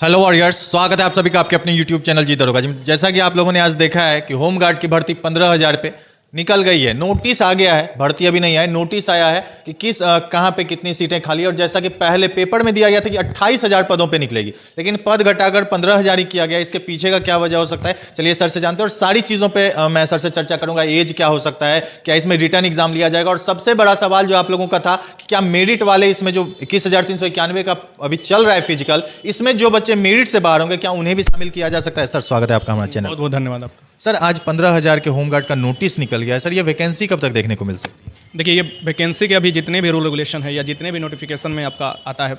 Hello warriors, स्वागत है आप सभी का आपके अपने यूट्यूब चैनल जी दरोगा जी। जैसा कि आप लोगों ने आज देखा है कि होमगार्ड की भर्ती 15,000 पे निकल गई है। नोटिस आ गया है, भर्ती अभी नहीं है, नोटिस आया है कि कहां पे कितनी सीटें खाली है। और जैसा कि पहले पेपर में दिया गया था कि 28,000 पदों पे निकलेगी, लेकिन पद घटाकर 15,000 ही किया गया। इसके पीछे का क्या वजह हो सकता है, चलिए सर से जानते हैं। और सारी चीजों पे मैं सर से चर्चा करूंगा। एज क्या हो सकता है, क्या इसमें रिटर्न एग्जाम लिया जाएगा, और सबसे बड़ा सवाल जो आप लोगों का था कि क्या मेरिट वाले इसमें जो 21,391 का अभी चल रहा है फिजिकल, इसमें जो बच्चे मेरिट से बाहर होंगे क्या उन्हें भी शामिल किया जा सकता है। सर स्वागत है आपका हमारे चैनल। बहुत बहुत धन्यवाद आपका। सर आज 15,000 के होमगार्ड का नोटिस निकल गया है। सर ये वैकेंसी कब तक देखने को मिल सकती है? देखिए, ये वैकेंसी के अभी जितने भी रूल रेगुलेशन है या जितने भी नोटिफिकेशन में आपका आता है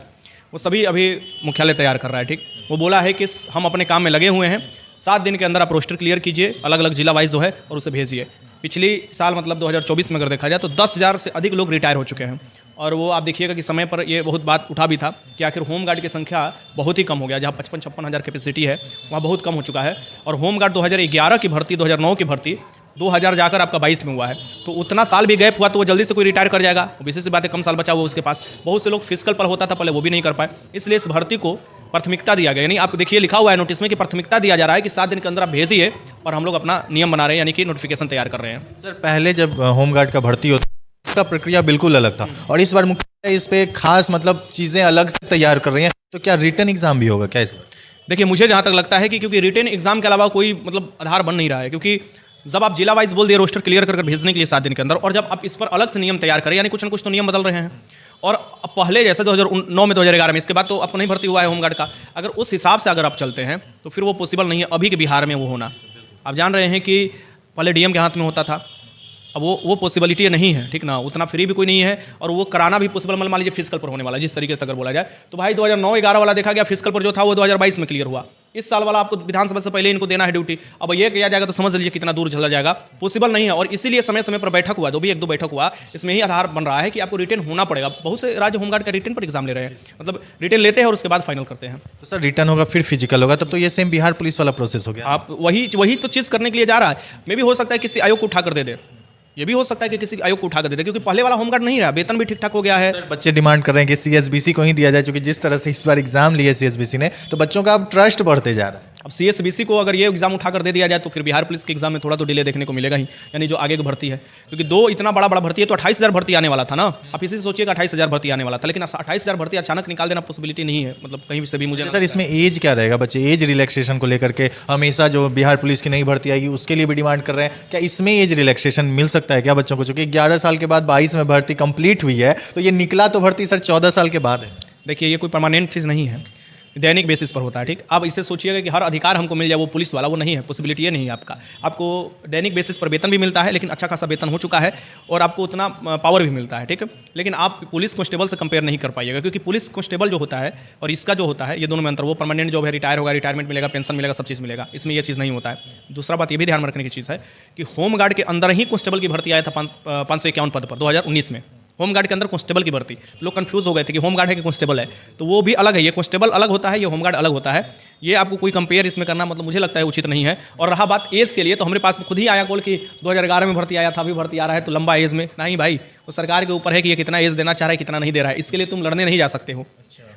वो सभी अभी मुख्यालय तैयार कर रहा है। ठीक, वो बोला है कि हम अपने काम में लगे हुए हैं, 7 दिन के अंदर आप रोस्टर क्लियर कीजिए अलग अलग जिला वाइज जो है और उसे भेजिए। पिछली साल मतलब 2024 में अगर देखा जाए तो 10,000 से अधिक लोग रिटायर हो चुके हैं। और वो आप देखिएगा कि समय पर ये बहुत बात उठा भी था कि आखिर होमगार्ड की संख्या बहुत ही कम हो गया। जहाँ 55-56 हज़ार कैपेसिटी है वहाँ बहुत कम हो चुका है। और होमगार्ड 2011 की भर्ती, 2009 की भर्ती 2000 जाकर आपका 22 में हुआ है। तो उतना साल भी गैप हुआ तो वो जल्दी से कोई रिटायर कर जाएगा। विशेष बात है, कम साल बचा हुआ उसके पास। बहुत से लोग फिजिकल पर होता था पहले, वो भी नहीं कर पाए। इसलिए इस भर्ती को प्राथमिकता दिया गया। यानी आप देखिए लिखा हुआ है नोटिस में कि प्राथमिकता दिया जा रहा है कि 7 दिन के अंदर आप भेजिए, और हम लोग अपना नियम बना रहे हैं, यानी कि नोटिफिकेशन तैयार कर रहे हैं। सर पहले जब होमगार्ड का भर्ती होता उसका प्रक्रिया बिल्कुल अलग था, और इस बार मुख्य इस पे खास मतलब चीजें अलग से तैयार कर रही हैं। तो क्या रिटर्न एग्जाम भी होगा क्या इस बार? देखिए, मुझे जहाँ तक लगता है कि क्योंकि रिटर्न एग्जाम के अलावा कोई मतलब आधार बन नहीं रहा है, क्योंकि जब आप जिला वाइज बोल दिए रोस्टर क्लियर कर भेजने के लिए 7 दिन के अंदर, और जब आप इस पर अलग से नियम तैयार करें, यानी कुछ ना कुछ तो नियम बदल रहे हैं। और पहले जैसे 2009 में, 2011 में, इसके बाद तो आपको नहीं भर्ती हुआ है होमगार्ड का। अगर उस हिसाब से अगर आप चलते हैं तो फिर वो पॉसिबल नहीं है अभी के बिहार में वो होना। आप जान रहे हैं कि पहले डीएम के हाथ में होता था, अब वो पॉसिबिलिटी नहीं है। ठीक ना, उतना फ्री भी कोई नहीं है, और वो कराना भी पॉसिबल मान लीजिए फिजिकल पर होने वाला है। जिस तरीके से अगर बोला जाए तो भाई 2009-11 वाला देखा गया, फिजिकल पर जो था वो 2022 में क्लियर हुआ। इस साल वाला आपको विधानसभा से पहले इनको देना है ड्यूटी। अब ये किया जाएगा तो समझ लीजिए कितना दूर चला जाएगा, पॉसिबल नहीं है। और इसीलिए समय समय पर बैठक हुआ, जो भी 1-2 बैठक हुआ, इसमें ही आधार बन रहा है कि आपको रिटर्न होना पड़ेगा। बहुत से राज्य होमगार्ड का रिटर्न पर एग्जाम ले रहे हैं, मतलब रिटर्न लेते हैं और उसके बाद फाइनल करते हैं। तो सर रिटर्न होगा फिर फिजिकल होगा, तब तो ये सेम बिहार पुलिस वाला प्रोसेस हो गया। आप वही तो चीज़ करने के लिए जा रहा है। मे भी हो सकता है किसी आयोग को उठा कर दे दे, ये भी हो सकता है कि किसी आयोग को उठा कर दे दे, क्योंकि पहले वाला होमगार्ड नहीं रहा, वेतन भी ठीक ठाक हो गया है। बच्चे डिमांड कर रहे हैं कि सीएसबीसी को ही दिया जाए, क्योंकि जिस तरह से इस बार एग्जाम लिए सीएसबीसी ने, तो बच्चों का अब ट्रस्ट बढ़ते जा रहा है। अब सीएसबीसी को अगर ये एग्जाम उठाकर दे दिया जाए तो फिर बिहार पुलिस के एग्जाम में थोड़ा तो डिले देखने को मिलेगा ही, यानी जो आगे की भर्ती है। क्योंकि दो इतना बड़ा भर्ती है तो 28,000 भर्ती आने वाला था ना। आप इसी से सोचिएगा 28,000 भर्ती आने वाला था, लेकिन 28,000 भर्ती अचानक निकाल देना पॉसिबिलिटी नहीं है, मतलब कहीं से भी। मुझे सर इसमें एज क्या रहेगा, बच्चे एज रिलैक्सेशन को लेकर के हमेशा जो बिहार पुलिस की नई भर्ती आएगी उसके लिए भी डिमांड कर रहे हैं, क्या इसमें एज रिलैक्सेशन मिल सकता है क्या बच्चों को? चूंकि 11 साल के बाद 22 में भर्ती कंप्लीट हुई है, तो ये निकला तो भर्ती सर 14 साल के बाद है। देखिए, ये कोई परमानेंट चीज़ नहीं है, दैनिक बेसिस पर होता है। ठीक, आप इसे सोचिएगा कि हर अधिकार हमको मिल जाए वो पुलिस वाला, वो नहीं है, पॉसिबिलिटी ये नहीं है आपका। आपको दैनिक बेसिस पर वेतन भी मिलता है, लेकिन अच्छा खासा वेतन हो चुका है, और आपको उतना पावर भी मिलता है। ठीक है, लेकिन आप पुलिस कांस्टेबल से कंपेयर नहीं कर पाइएगा, क्योंकि पुलिस कांस्टेबल जो होता है और इसका जो होता है, ये दोनों में अंतर। वो परमानेंट जॉब है, रिटायर होगा, रिटायरमेंट मिलेगा, पेंशन मिलेगा, सब चीज़ मिलेगा। इसमें ये चीज़ नहीं होता है। दूसरा बात ये भी ध्यान में रखने की चीज़ है कि होमगार्ड के अंदर ही कांस्टेबल की भर्ती आया था 551 पद पर 2019 में। होमगार्ड के अंदर कांस्टेबल की भर्ती, लोग कंफ्यूज हो गए थे कि होमगार्ड है कि कांस्टेबल है, तो वो भी अलग है। ये कांस्टेबल अलग होता है, ये होमगार्ड अलग होता है। ये आपको कोई कंपेयर इसमें करना मतलब मुझे लगता है उचित नहीं है। और रहा बात एज के लिए, तो हमारे पास खुद ही आया कॉल कि 2011 में भर्ती आया था, अभी भर्ती आ रहा है तो लंबा एज में नहीं भाई, वो सरकार के ऊपर है कि ये कितना एज देना चाह रहा है, कितना नहीं दे रहा है। इसके लिए तुम लड़ने नहीं जा सकते हो।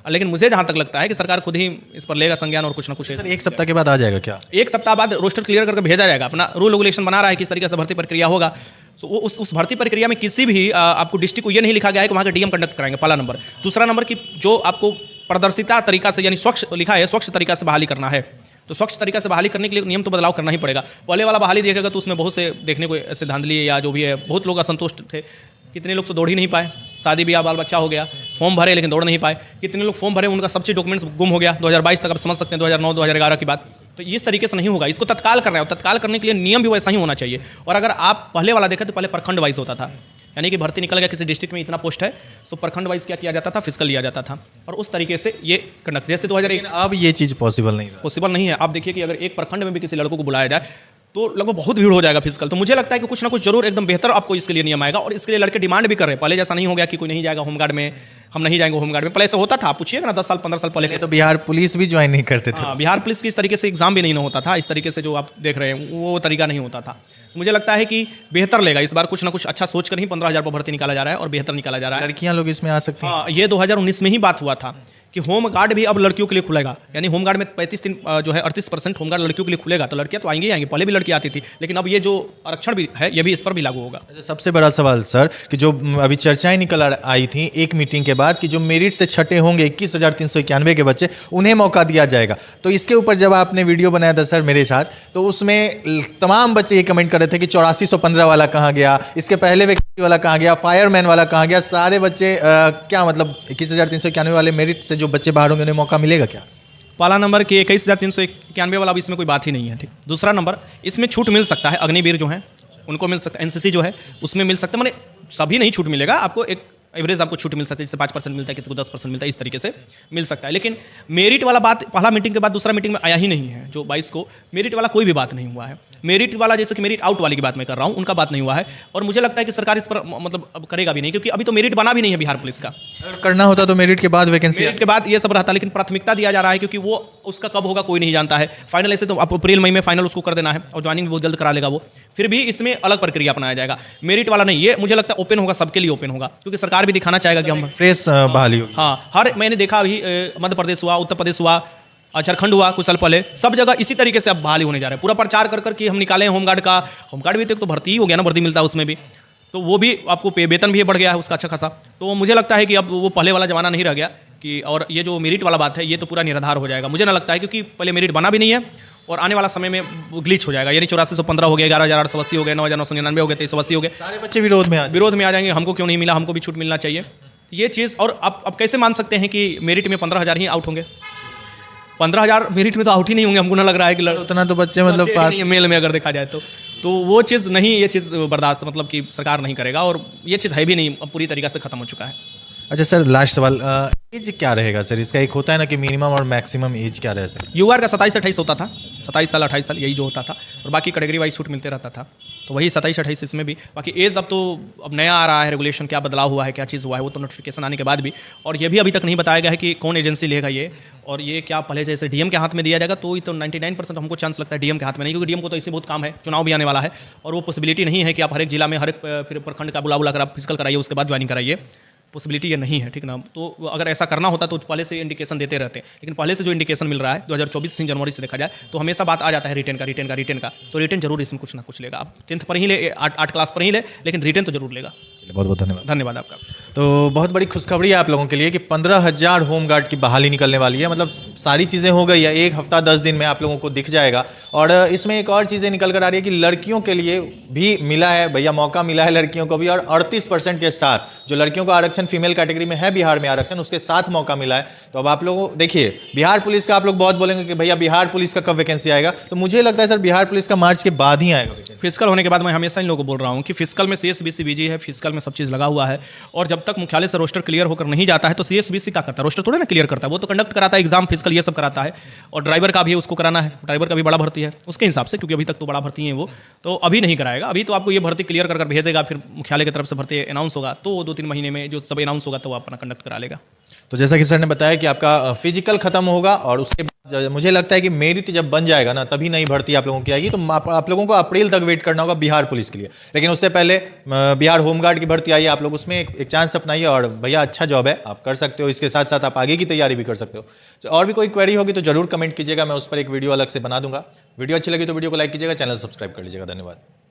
लेकिन मुझे जहाँ तक लगता है कि सरकार खुद ही इस पर लेगा संज्ञान और कुछ ना कुछ। सर 1 सप्ताह के बाद आ जाएगा क्या? 1 सप्ताह बाद रोस्टर क्लियर करके भेजा जाएगा। अपना रूल रेगुलेशन बना रहा है किस तरीके से भर्ती प्रक्रिया होगा। तो वो उस भर्ती प्रक्रिया में किसी भी आपको डिस्ट्रिक्ट को ये नहीं लिखा गया है कि वहाँ के डीएम कंडक्ट कराएंगे, पहला नंबर। दूसरा नंबर की जो आपको पारदर्शिता तरीका से, यानी स्वच्छ लिखा है, स्वच्छ तरीका से बहाली करना है, तो स्वच्छ तरीका से बहाली करने के लिए नियम तो बदलाव करना ही पड़ेगा। पहले वाला बहाली देखिएगा तो उसमें बहुत से देखने को ऐसे धांधली या जो भी है, बहुत लोग असंतुष्ट थे। कितने लोग तो दौड़ ही नहीं पाए, शादी ब्याह बाल बच्चा हो गया, फॉर्म भरे लेकिन दौड़ नहीं पाए। कितने लोग फॉर्म भरे, उनका सब चीज़ डॉक्यूमेंट्स गुम हो गया 2022 तक। आप समझ सकते हैं 2009-2011 की बात। तो इस तरीके से नहीं होगा, इसको तत्काल करना है, और तत्काल करने के लिए नियम भी वैसा ही होना चाहिए। और अगर आप पहले वाला देखें तो पहले प्रखंड वाइज होता था, यानी कि भर्ती निकल गया किसी डिस्ट्रिक्ट में इतना पोस्ट है, तो प्रखंड वाइज क्या किया जाता था, फिजिकल लिया जाता था, और उस तरीके से ये कंडक्ट। जैसे 2001 अब ये चीज़ पॉसिबल नहीं है। आप देखिए कि अगर एक प्रखंड में भी किसी लड़कों को बुलाया जाए तो लगभग बहुत भीड़ हो जाएगा फिजिकल। तो मुझे लगता है कि कुछ ना कुछ जरूर एकदम बेहतर आपको इसके लिए नियम आएगा, और इसके लिए लड़के डिमांड भी कर रहे हैं। पहले जैसा नहीं हो गया कि कोई नहीं जाएगा होमगार्ड में, हम नहीं जाएंगे होमगार्ड में। पहले ऐसा होता था, आप पूछिएगा ना 10 साल 15 साल पहले तो बिहार पुलिस भी ज्वाइन नहीं करते थे। बिहार पुलिस की इस तरीके से एग्जाम भी नहीं होता था, इस तरीके से जो आप देख रहे हैं वो तरीका नहीं होता था। मुझे लगता है कि बेहतर लेगा इस बार, कुछ ना कुछ अच्छा सोच कर ही 15,000 पर भर्ती निकाला जा रहा है, और बेहतर निकाला जा रहा है। लड़कियां लोग इसमें आ सकती हैं। हाँ, ये 2019 में ही बात हुआ था कि होम गार्ड भी अब लड़कियों के लिए खुलेगा, यानी होम गार्ड में 35 दिन जो है 38% होम गार्ड लड़कियों के लिए खुलेगा। तो लड़कियां तो आएंगी ही आएंगी, पहले भी लड़की आती थी, लेकिन अब ये जो आरक्षण भी है ये भी इस पर भी लागू होगा। अच्छा, सबसे बड़ा सवाल सर कि जो अभी चर्चाएं निकल आई थी एक मीटिंग के बाद कि जो मेरिट से छठे होंगे 21,391 के बच्चे, उन्हें मौका दिया जाएगा। तो इसके ऊपर जब आपने वीडियो बनाया था सर मेरे साथ, तो उसमें तमाम बच्चे ये कमेंट कर रहे थे कि 8415 वाला कहाँ गया, इसके पहले व्यक्ति वाला कहाँ गया, फायरमैन वाला कहाँ गया, सारे बच्चे क्या मतलब 21,391 वाले मेरिट से जो बच्चे बाहर होंगे उन्हें मौका मिलेगा क्या? पहला नंबर कि 21,391 वाला, अब इसमें कोई बात ही नहीं है, ठीक। दूसरा नंबर, इसमें छूट मिल सकता है, अग्निवीर जो है उनको मिल सकता है, एनसीसी जो है उसमें मिल सकता है, माने सभी नहीं छूट मिलेगा आपको, एक एवरेज आपको छूट मिल सकती है, जैसे 5% मिलता है, किसी को 10% मिलता है, इस तरीके से मिल सकता है। लेकिन मेरिट वाला बात पहला मीटिंग के बाद दूसरा मीटिंग में आया ही नहीं है। जो 22 को मेरिट वाला कोई भी बात नहीं हुआ है। मेरिट वाला जैसे कि मेरिट आउट वाली की बात मैं कर रहा हूँ, उनका बात नहीं हुआ है। और मुझे लगता है कि सरकार इस पर मतलब अब करेगा भी नहीं, क्योंकि अभी तो मेरिट बना भी नहीं है बिहार पुलिस का। अगर करना होता तो मेरिट के बाद वैकेंसी, मेरिट के बाद ये सब रहता, लेकिन प्राथमिकता दिया जा रहा है, क्योंकि वो उसका कब होगा कोई नहीं जानता है। फाइनल ऐसे तो आप अप्रैल मई में फाइनल उसको कर देना है, और ज्वाइनिंग बहुत जल्द करा लेगा वो। फिर भी इसमें अलग प्रक्रिया अपनाया जाएगा, मेरिट वाला नहीं। ये मुझे लगता है ओपन होगा, सबके लिए ओपन होगा, क्योंकि सरकार भी दिखाना चाहेगा कि हम फ्रेश बहाली होगी। हाँ, हर मैंने देखा अभी मध्य प्रदेश हुआ, उत्तर प्रदेश हुआ, झारखंड हुआ कुछ साल पहले, सब जगह इसी तरीके से अब बहाली होने जा रहा है। पूरा प्रचार कर कि हम निकालें होमगार्ड का। होमगार्ड भी तो भर्ती ही हो गया ना, वर्दी मिलता है उसमें भी, तो वो भी आपको वेतन भी बढ़ गया है उसका अच्छा खासा। तो मुझे लगता है कि अब वो पहले वाला जमाना नहीं रह गया कि, और ये जो मेरिट वाला बात है ये तो पूरा निराधार हो जाएगा, मुझे ना लगता है, क्योंकि पहले मेरिट बना भी नहीं है, और आने वाला समय में ग्लिच हो जाएगा। यानी 8415 हो गया, 11,880 हो गए, 9,999 हो गए, 2380 हो गए, सारे बच्चे विरोध में आ जाएंगे, हमको क्यों नहीं मिला, हमको भी छूट मिलना चाहिए, ये चीज़। और अब कैसे मान सकते हैं कि मेरिट में 15,000 ही आउट होंगे? 15,000 मेरिट में तो आउट ही नहीं होंगे, हमको ना लग रहा है कि उतना तो बच्चे मतलब पास मेल में अगर देखा जाए तो वो चीज़ नहीं, ये चीज़ बर्दाश्त मतलब कि सरकार नहीं करेगा, और ये चीज़ है भी नहीं, अब पूरी तरीके से खत्म हो चुका है। अच्छा सर, लास्ट सवाल, एज क्या रहेगा सर इसका? एक होता है ना कि मिनिमम और मैक्सिमम एज क्या रह सकता है? यूआर का 27-28 होता था, 27 साल 28 साल यही जो होता था, और बाकी कैटेगरी वाइज छूट मिलते रहता था, तो वही 27-28 इसमें भी। बाकी एज अब नया आ रहा है रेगुलेशन, क्या बदलाव हुआ है, क्या चीज़ हुआ है, वो तो नोटिफिकेशन आने के बाद भी, और ये भी अभी तक नहीं बताया गया है कि कौन एजेंसी लेगा ये, और ये क्या पहले जैसे डीएम के हाथ में दिया जाएगा, तो 99% हमको चांस लगता है डीएम के हाथ में नहीं, क्योंकि डीएम को तो ऐसे बहुत काम है, चुनाव भी आने वाला है, और वो पॉसिबिलिटी नहीं है कि आप हर एक जिला में हर एक फिर प्रखंड का बुला कर आप फिजिकल कराइए, उसके बाद ज्वाइनिंग कराइए, पॉसिबिलिटी ये नहीं है, ठीक ना। तो अगर ऐसा करना होता तो पहले से इंडिकेशन देते रहते हैं, लेकिन पहले से जो इंडिकेशन मिल रहा है 2024 जनवरी से देखा जाए तो हमेशा बात आ जाता है रिटेन का, तो रिटेन जरूर इसमें कुछ ना कुछ लेगा। आप 10th पर ही ले, 8 क्लास पर ही ले, लेकिन रिटेन तो जरूर लेगा। बहुत बहुत धन्यवाद। धन्यवाद आपका। तो बहुत बड़ी खुशखबरी है आप लोगों के लिए कि 15,000 होमगार्ड की बहाली निकलने वाली है। मतलब सारी चीज़ें हो गई है, 1 हफ्ता 10 दिन में आप लोगों को दिख जाएगा। और इसमें एक और चीज़ें निकल कर आ रही है कि लड़कियों के लिए भी मिला है भैया, मौका मिला है लड़कियों को भी, और 38% के साथ जो लड़कियों का आरक्षण फीमेल कैटेगरी में है बिहार में आरक्षण, उसके साथ मौका मिला है। तो अब आप लोगों देखिए, बिहार पुलिस का आप लोग बहुत बोलेंगे कि भैया बिहार पुलिस का कब वैकेंसी आएगा, तो मुझे लगता है सर बिहार पुलिस का मार्च के बाद ही आएगा। फिजिकल होने के बाद मैं हमेशा इन लोगों को बोल रहा हूँ कि फिजिकल में CSBC BG है, फिजिकल में सब चीज़ लगा हुआ है, और जब तक मुख्यालय से रोस्टर क्लियर होकर नहीं जाता है तो CSBC क्या करता है? रोस्टर थोड़ा ना क्लियर करता है, वो तो कंडक्ट कराता है, एग्जाम फिजिकल ये सब कराता है, और ड्राइवर का भी उसको कराना है, ड्राइवर का भी बड़ा भर्ती है उसके हिसाब से, क्योंकि अभी तक तो बड़ा भर्ती है वो, तो अभी नहीं कराएगा। अभी तो आपको ये भर्ती क्लियर कर भेजेगा, फिर मुख्यालय की तरफ से भर्ती अनाउंस होगा, तो 2-3 महीने में जो सब अनाउंस होगा तो वो अपना कंडक्ट करा लेगा। तो जैसा कि सर ने बताया कि आपका फिजिकल खत्म होगा, और उसके बाद मुझे लगता है कि मेरिट जब बन जाएगा ना, तभी नई भर्ती आप लोगों की आएगी। तो आप लोगों को अप्रैल तक वेट करना होगा बिहार पुलिस के लिए, लेकिन उससे पहले बिहार होमगार्ड की भर्ती आई है, आप लोग उसमें एक चांस अपनाइए, और भैया अच्छा जॉब है, आप कर सकते हो, इसके साथ साथ आप आगे की तैयारी भी कर सकते हो। तो और भी कोई क्वेरी होगी तो जरूर कमेंट कीजिएगा, मैं उस पर एक वीडियो अलग से बना दूंगा। वीडियो अच्छी लगी तो वीडियो को लाइक कीजिएगा, चैनल सब्सक्राइब कर लीजिएगा। धन्यवाद।